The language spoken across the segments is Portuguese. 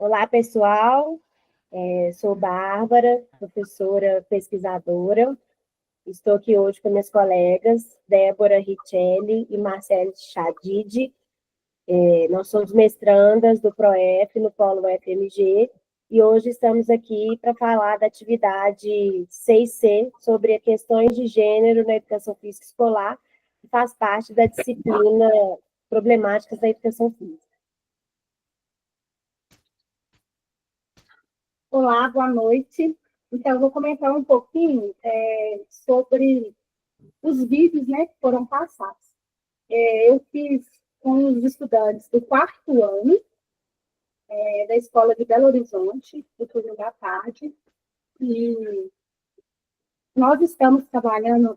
Olá, pessoal. Sou Bárbara, professora pesquisadora. Estou aqui hoje com minhas colegas, Débora Richelli e Marcele Chadid. Nós somos mestrandas do PROEF no Polo UFMG e hoje estamos aqui para falar da atividade 6C sobre questões de gênero na educação física escolar, que faz parte da disciplina Problemáticas da Educação Física. Olá, boa noite. Então, eu vou comentar um pouquinho sobre os vídeos, né, que foram passados. Eu fiz com os estudantes do quarto ano da Escola de Belo Horizonte, do turno da tarde, e nós estamos trabalhando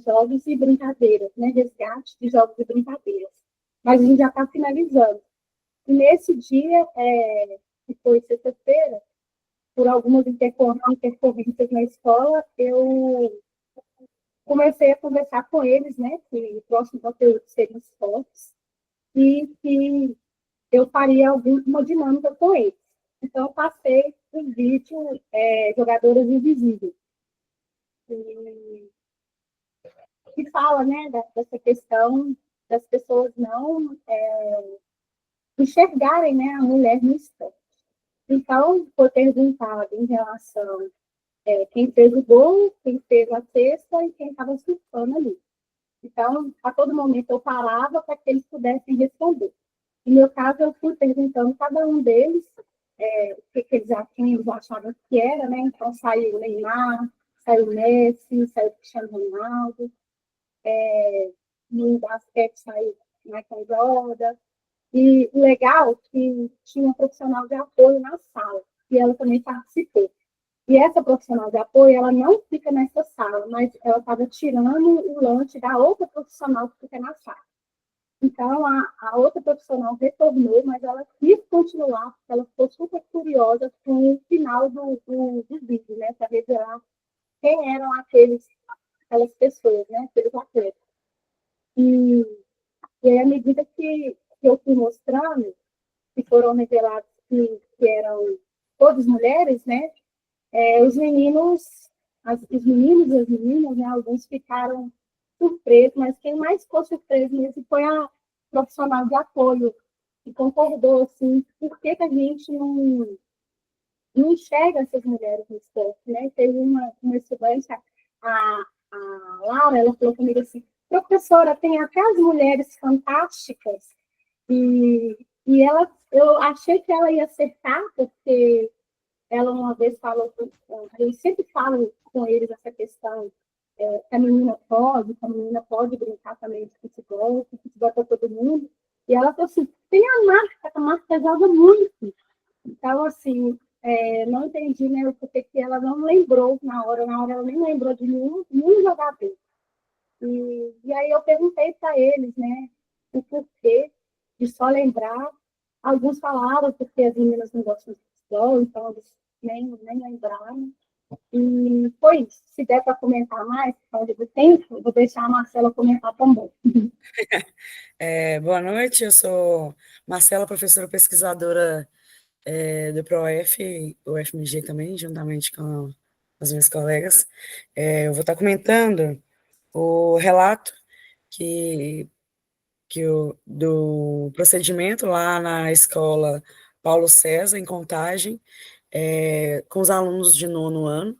jogos e brincadeiras, né, resgate de jogos e brincadeiras, mas a gente já está finalizando. E nesse dia, que foi sexta-feira, por algumas intercorrências na escola, eu comecei a conversar com eles, né, que o próximo conteúdo seria esportes, e que eu faria alguma dinâmica com eles. Então, eu passei o vídeo Jogadoras Invisíveis, que fala, né, dessa questão das pessoas não enxergarem, né, a mulher no esporte. Então, foi perguntado em relação quem fez o gol, quem fez a cesta e quem estava surfando ali. Então, a todo momento eu parava para que eles pudessem responder. No meu caso, eu fui perguntando cada um deles o que eles achavam que era, né? Então, saiu o Neymar, saiu o Messi, saiu o Cristiano Ronaldo, no basquete saiu Michael Jordan. E o legal é que tinha um profissional de apoio na sala, e ela também participou. E essa profissional de apoio, ela não fica nessa sala, mas ela estava tirando o lanche da outra profissional que fica na sala. Então, a outra profissional retornou, mas ela quis continuar, porque ela ficou super curiosa com o final do vídeo, né, para revelar quem eram aquelas pessoas, né, aqueles atletas. E, e aí, à medida que eu fui mostrando, que foram revelados que eram todas mulheres, né, os meninos, os meninos e as meninas, né, alguns ficaram surpresos, mas quem mais ficou surpreso mesmo foi a profissional de apoio, que concordou, assim, por que a gente não enxerga essas mulheres no esporte, né? Teve uma estudante, a Laura, ela falou comigo assim, professora, tem até as mulheres fantásticas, e eu achei que ela ia acertar, porque ela uma vez falou, eu sempre falo com eles essa questão, que a menina pode brincar também de futebol, que futebol é para todo mundo, e ela falou assim, tem a Marta joga muito. Então, assim, não entendi, né, o porquê que ela não lembrou na hora ela nem lembrou de nenhum jogador. E aí eu perguntei para eles, né, o porquê de só lembrar. Alguns falaram porque as meninas não gostam de futebol, então eles nem lembraram. E foi isso. Se der para comentar mais, por causa do tempo, eu vou deixar a Marcela comentar também. Boa noite, eu sou Marcela, professora pesquisadora do PROEF, UFMG também, juntamente com as minhas colegas. Eu vou estar comentando o relato do procedimento lá na escola Paulo César, em Contagem, com os alunos de nono ano.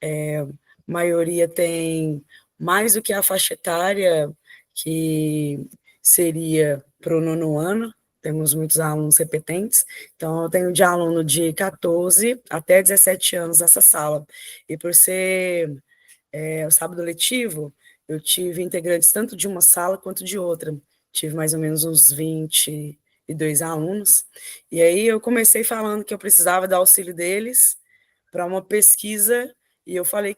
A maioria tem mais do que a faixa etária que seria para o nono ano, temos muitos alunos repetentes, então eu tenho de aluno de 14 até 17 anos nessa sala, e por ser o sábado letivo, eu tive integrantes tanto de uma sala quanto de outra, tive mais ou menos uns 22 alunos, e aí eu comecei falando que eu precisava do auxílio deles para uma pesquisa, e eu falei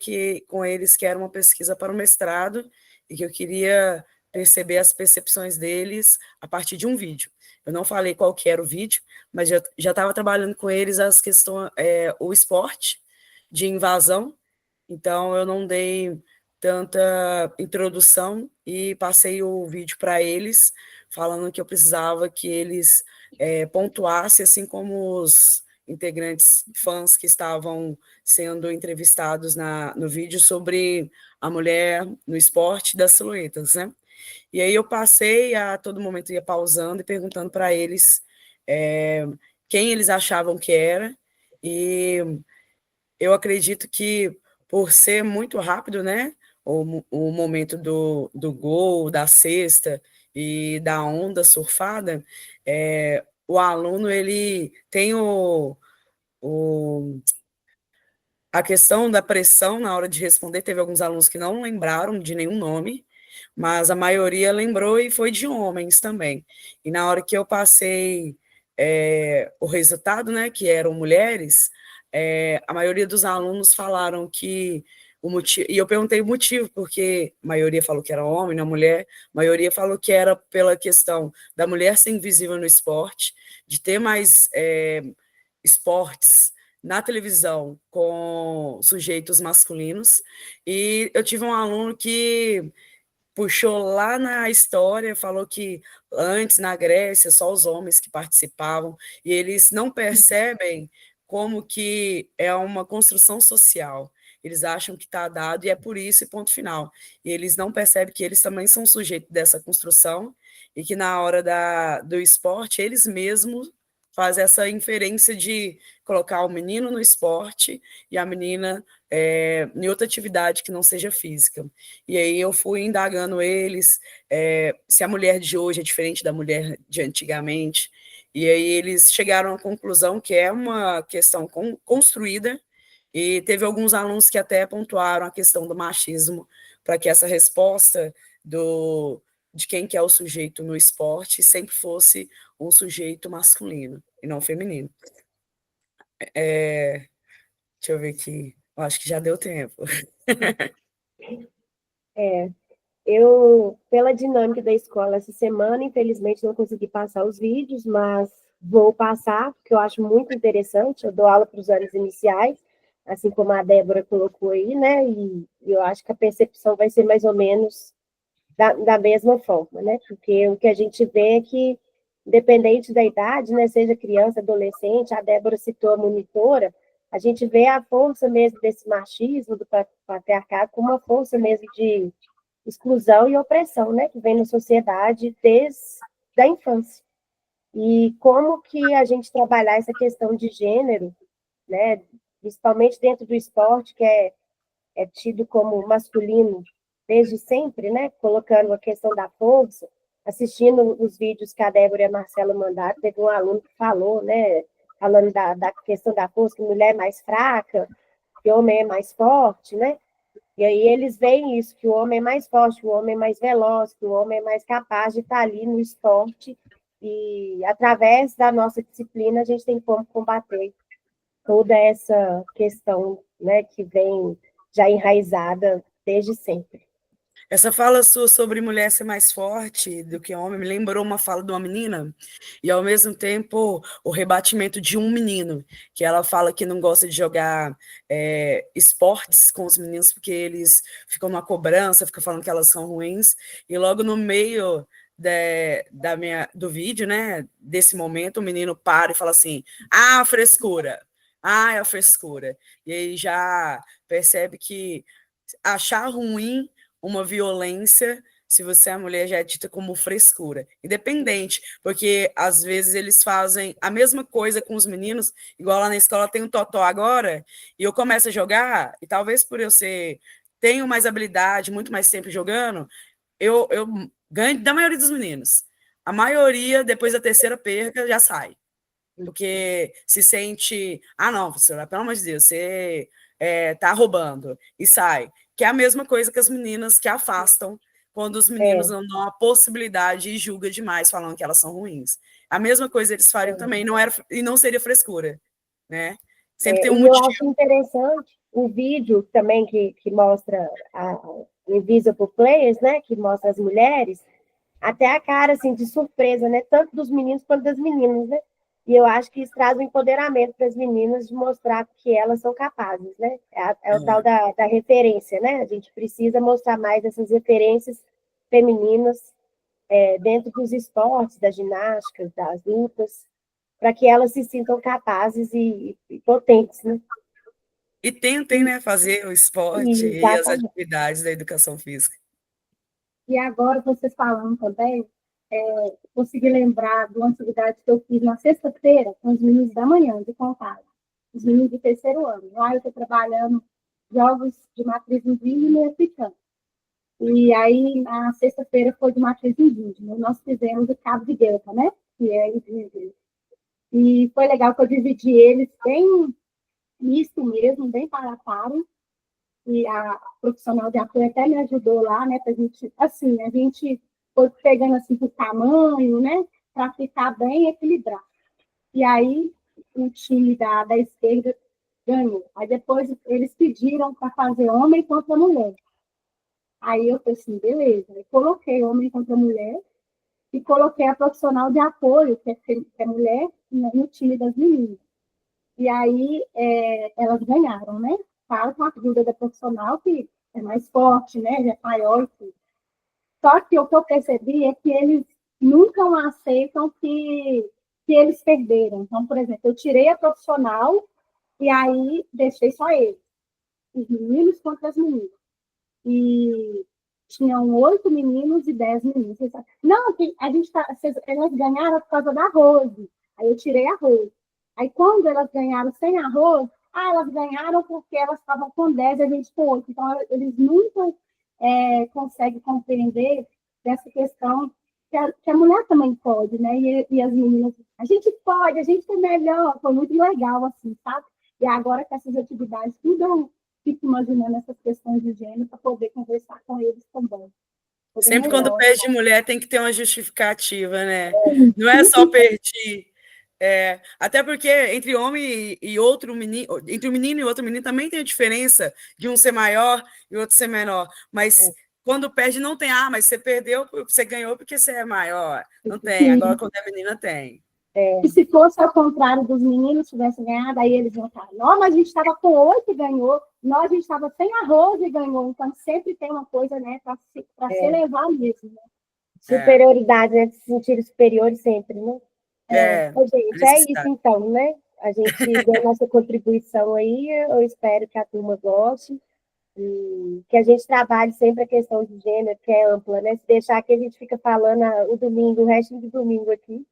com eles que era uma pesquisa para o mestrado, e que eu queria perceber as percepções deles a partir de um vídeo. Eu não falei qual que era o vídeo, mas já estava trabalhando com eles as questões, o esporte de invasão, então eu não dei tanta introdução e passei o vídeo para eles, falando que eu precisava que eles pontuassem, assim como os integrantes fãs que estavam sendo entrevistados no vídeo sobre a mulher no esporte das silhuetas, né? E aí eu passei a todo momento ia pausando e perguntando para eles é, quem eles achavam que era, e eu acredito que por ser muito rápido, né? O momento do gol, da cesta e da onda surfada, o aluno ele tem o a questão da pressão na hora de responder, teve alguns alunos que não lembraram de nenhum nome, mas a maioria lembrou e foi de homens também. E na hora que eu passei o resultado, né, que eram mulheres, a maioria dos alunos falaram que o motivo, e eu perguntei o motivo, porque a maioria falou que era homem, não mulher, a maioria falou que era pela questão da mulher ser invisível no esporte, de ter mais esportes na televisão com sujeitos masculinos, e eu tive um aluno que puxou lá na história, falou que antes na Grécia só os homens que participavam, e eles não percebem como que é uma construção social. Eles acham que está dado e é por isso e ponto final. E eles não percebem que eles também são sujeitos dessa construção e que na hora do esporte eles mesmos fazem essa inferência de colocar o menino no esporte e a menina em outra atividade que não seja física. E aí eu fui indagando eles se a mulher de hoje é diferente da mulher de antigamente, e aí eles chegaram à conclusão que é uma questão construída, e teve alguns alunos que até pontuaram a questão do machismo, para que essa resposta de quem que é o sujeito no esporte sempre fosse um sujeito masculino e não feminino. Deixa eu ver aqui, eu acho que já deu tempo. Eu, pela dinâmica da escola essa semana, infelizmente não consegui passar os vídeos, mas vou passar, porque eu acho muito interessante. Eu dou aula para os anos iniciais, assim como a Débora colocou aí, né? E eu acho que a percepção vai ser mais ou menos da mesma forma, né? Porque o que a gente vê é que, independente da idade, né? Seja criança, adolescente, a Débora citou a monitora, a gente vê a força mesmo desse machismo, do patriarcado, como uma força mesmo de exclusão e opressão, né, que vem na sociedade desde a infância. E como que a gente trabalhar essa questão de gênero, né, principalmente dentro do esporte, que é tido como masculino desde sempre, né, colocando a questão da força, assistindo os vídeos que a Débora e a Marcela mandaram, teve um aluno que falou, né, falando da questão da força, que mulher é mais fraca, que homem é mais forte, né, e aí eles veem isso, que o homem é mais forte, que o homem é mais veloz, que o homem é mais capaz de estar ali no esporte, e através da nossa disciplina a gente tem como combater toda essa questão, né, que vem já enraizada desde sempre. Essa fala sua sobre mulher ser mais forte do que homem me lembrou uma fala de uma menina, e ao mesmo tempo o rebatimento de um menino, que ela fala que não gosta de jogar esportes com os meninos porque eles ficam numa cobrança, ficam falando que elas são ruins, e logo no meio do vídeo, né, desse momento, o menino para e fala assim: ah, frescura, ah, é a frescura. E aí já percebe que achar ruim uma violência, se você é mulher, já é dita como frescura. Independente, porque às vezes eles fazem a mesma coisa com os meninos, igual lá na escola tem um totó agora, e eu começo a jogar, e talvez por eu tenho mais habilidade, muito mais tempo jogando, eu ganho da maioria dos meninos. A maioria, depois da terceira perca, já sai. Porque se sente, ah, não, professora, pelo amor de Deus, você tá roubando, e sai. Que é a mesma coisa que as meninas que afastam quando os meninos não dão a possibilidade e julgam demais, falando que elas são ruins. A mesma coisa eles fariam também, e não seria frescura, né? Sempre tem um E eu motivo. acho interessante o vídeo também que mostra a Invisible Players, né, que mostra as mulheres, até a cara assim de surpresa, né, tanto dos meninos quanto das meninas, né? E eu acho que isso traz um empoderamento para as meninas de mostrar que elas são capazes, né? É o tal da referência, né? A gente precisa mostrar mais essas referências femininas dentro dos esportes, da ginástica, das lutas, para que elas se sintam capazes e potentes, né? E tentem, né, fazer o esporte e as Exatamente. atividades da educação física. E agora, vocês falando também, consegui lembrar de uma atividade que eu fiz na sexta-feira com os meninos da manhã, de contagem, os meninos do terceiro ano. Lá eu estou trabalhando jogos de matriz indígena e africana. E aí, na sexta-feira, foi de matriz indígena. Nós fizemos o Cabo de Guerra, né? Que é indígena. E foi legal que eu dividi eles bem misto mesmo, bem para a para. E a profissional de apoio até me ajudou lá, né? Pra gente, assim, a gente foi pegando assim por tamanho, né? Para ficar bem equilibrado. E aí, o time da esquerda ganhou. Aí depois eles pediram para fazer homem contra mulher. Aí eu falei assim, beleza. Eu coloquei homem contra mulher e coloquei a profissional de apoio, que é mulher, no time das meninas. E aí elas ganharam, né? Claro, com a ajuda da profissional, que é mais forte, né? Já é maior e tudo. Só que o que eu percebi é que eles nunca aceitam que eles perderam. Então, por exemplo, eu tirei a profissional e aí deixei só eles. Os meninos contra as meninas. E tinham 8 meninos e 10 meninas. Não, a gente elas ganharam por causa da Rose. Aí eu tirei a Rose. Aí quando elas ganharam sem a Rose, elas ganharam porque elas estavam com 10 e a gente com 8. Então, eles nunca conseguem compreender dessa questão que a mulher também pode, né? E as meninas, a gente pode, a gente é melhor. Foi muito legal, assim, sabe? E agora com essas atividades, tudo eu fico imaginando essas questões de gênero para poder conversar com eles também. Sempre quando Melhor. perde mulher tem que ter uma justificativa, né? Não é só perder. Até porque entre homem e outro menino, entre um menino e outro menino também tem a diferença de um ser maior e outro ser menor. Mas quando perde, não tem, mas você perdeu, você ganhou porque você é maior. Não tem. Agora, quando é menina, tem. E se fosse ao contrário dos meninos tivessem ganhado, aí eles iam falar, não, mas a gente estava com 8 e ganhou, nós a gente estava sem arroz e ganhou. Então, sempre tem uma coisa, né, para se levar mesmo. Né? Superioridade, né? Se sentir superiores sempre, né? Gente, é isso então, né? A gente deu nossa contribuição aí, eu espero que a turma goste, e que a gente trabalhe sempre a questão de gênero, que é ampla, né? Se deixar que a gente fica falando o domingo, o resto do domingo aqui,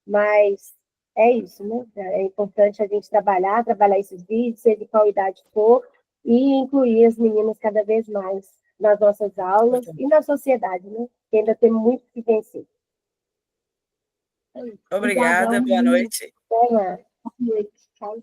mas é isso, né? É importante a gente trabalhar esses vídeos, seja de qual idade for, e incluir as meninas cada vez mais nas nossas aulas e na sociedade, né? Que ainda tem muito que vencer. Obrigada, boa noite. Boa noite. Tchau.